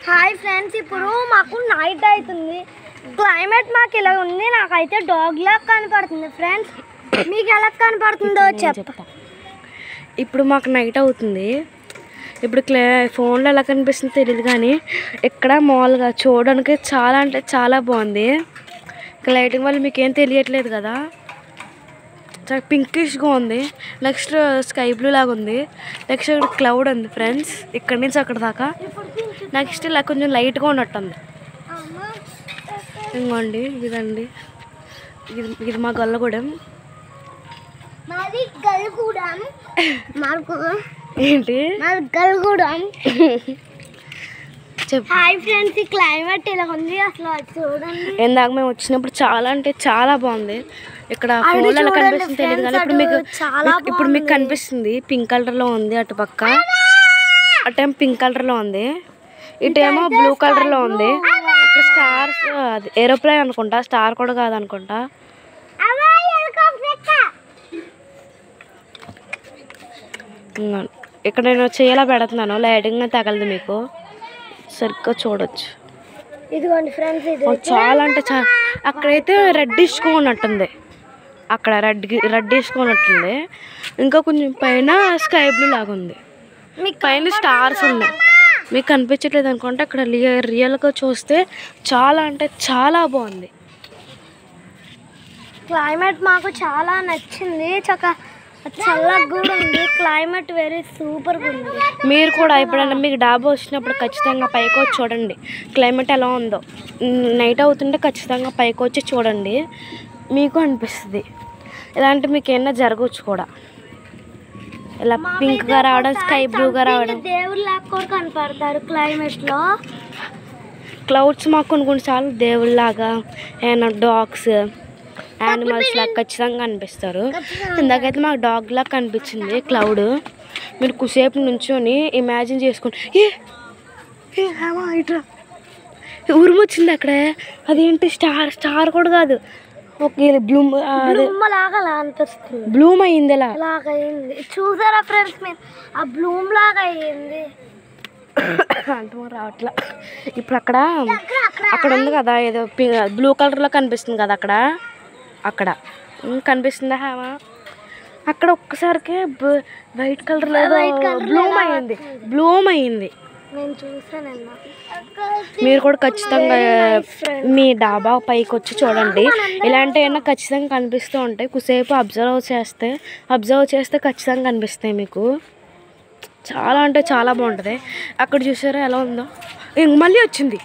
Hi friends, ఇప్పుడు మాకు night అవుతుంది. క్లైమేట్ మాకు ఇలా ఉంది. నాకైతే డాగ్ లాగా కనపడుతుంది. ఫ్రెండ్స్, మీకు ఎలా కనపడుతుందో చెప్తా. ఇప్పుడు మాకు నైట్ అవుతుంది. ఇప్పుడు ఫోన్లో ఎలా కనిపిస్తుందో తెలియదు, కానీ ఇక్కడ మామూలుగా చూడడానికి చాలా అంటే చాలా బాగుంది. లైటింగ్ వల్ల మీకు ఏం తెలియట్లేదు కదా. చాలా పింకిష్గా ఉంది. నెక్స్ట్ స్కై బ్లూ లాగా ఉంది. నెక్స్ట్ ఇక్కడ క్లౌడ్ ఉంది ఫ్రెండ్స్, ఇక్కడి నుంచి అక్కడ దాకా. నెక్స్ట్ ఇలా కొంచెం లైట్గా ఉన్నట్టుంది. ఇంకోండి ఇదండి, ఇది మా గొల్లగూడెం. ఏంటి హాయ్ ఫ్రెండ్స్, ఈ క్లైమేట్ ఇలా ఉంది. అసలు చూడండి, ఇందాక మేము వచ్చినప్పుడు చాలా అంటే చాలా బాగుంది. ఇక్కడ ఫోన్లో ఎలా కనిపిస్తుంది తెలియదు, కానీ ఇప్పుడు మీకు కనిపిస్తుంది. పింక్ కలర్లో ఉంది అటు పక్క, అటేమో పింక్ కలర్లో ఉంది, ఇటేమో బ్లూ కలర్లో ఉంది. అక్కడ స్టార్స్, అది ఏరోప్లేన్ అనుకుంటా, స్టార్ కూడా కాదనుకుంటా. ఇక్కడ నేను చేయాల పెడుతున్నాను, లైటింగ్ తగలదు, మీకు సరిగ్గా చూడొచ్చు. ఇదిగోండి ఫ్రెండ్స్, చాలా అంటే చాలా. అక్కడైతే రెడ్డిష్గా ఉన్నట్టుంది, అక్కడ రెడ్డిష్గా ఉన్నట్టుంది. ఇంకా కొంచెం పైన స్కై బ్లూ లాగా ఉంది, పైన స్టార్స్ ఉన్నాయి. మీకు కనిపించట్లేదు అనుకుంటే అక్కడ రియల్గా చూస్తే చాలా అంటే చాలా బాగుంది. క్లైమేట్ మాకు చాలా నచ్చింది. చల్లగా కూడా ఉంది. క్లైమేట్ వెరీ సూపర్గా ఉంది. మీరు కూడా ఎప్పుడైనా మీకు డాబా వచ్చినప్పుడు ఖచ్చితంగా పైకి వచ్చి చూడండి క్లైమేట్ ఎలా ఉందో. నైట్ అవుతుంటే ఖచ్చితంగా పైకి వచ్చి చూడండి, మీకు అనిపిస్తుంది. ఇలాంటి మీకు ఏమైనా జరగవచ్చు కూడా. ఇలా పింక్గా రావడం, స్కై బ్లూగా రావడం. దేవుళ్ళలాగా కూడా కనపడతారు క్లైమేట్లో. క్లౌడ్స్ మాకు కొన్నిసార్లు దేవుళ్ళలాగా, ఏమైనా డాగ్స్, యానిమల్స్ లాగా ఖచ్చితంగా కనిపిస్తారు. ఇందాకైతే మాకు డాగ్ లాగా కనిపించింది క్లౌడ్. మీరు కుసేపు నుంచొని ఇమాజిన్ చేసుకుని ఇట్లా ఉరుమొచ్చింది అక్కడ. అదేంటి స్టార్ కూడా కాదు, ఒక బ్లూమ్ లాగా అనిపిస్తుంది. బ్లూమ్ అయ్యింది, ఇలా అయింది. చూసారా ఫ్రెండ్స్, మీరు ఆ బ్లూమ్ లాగా అయ్యింది అంటే రావట్లా. ఇప్పుడు అక్కడ ఉంది కదా, ఏదో బ్లూ కలర్లో కనిపిస్తుంది కదా, అక్కడ కనిపిస్తుందా హేమా? అక్కడ ఒక్కసారికి వైట్ కలర్లో బ్లూమ్ అయ్యింది. మీరు కూడా ఖచ్చితంగా మీ డాబా పైకి వచ్చి చూడండి. ఇలాంటివి అయినా ఖచ్చితంగా కనిపిస్తూ ఉంటాయి. కుసేపు అబ్జర్వ్ చేస్తే ఖచ్చితంగా కనిపిస్తాయి మీకు. చాలా అంటే చాలా బాగుంటుంది. అక్కడ చూసారా ఎలా ఉందో. మళ్ళీ వచ్చింది.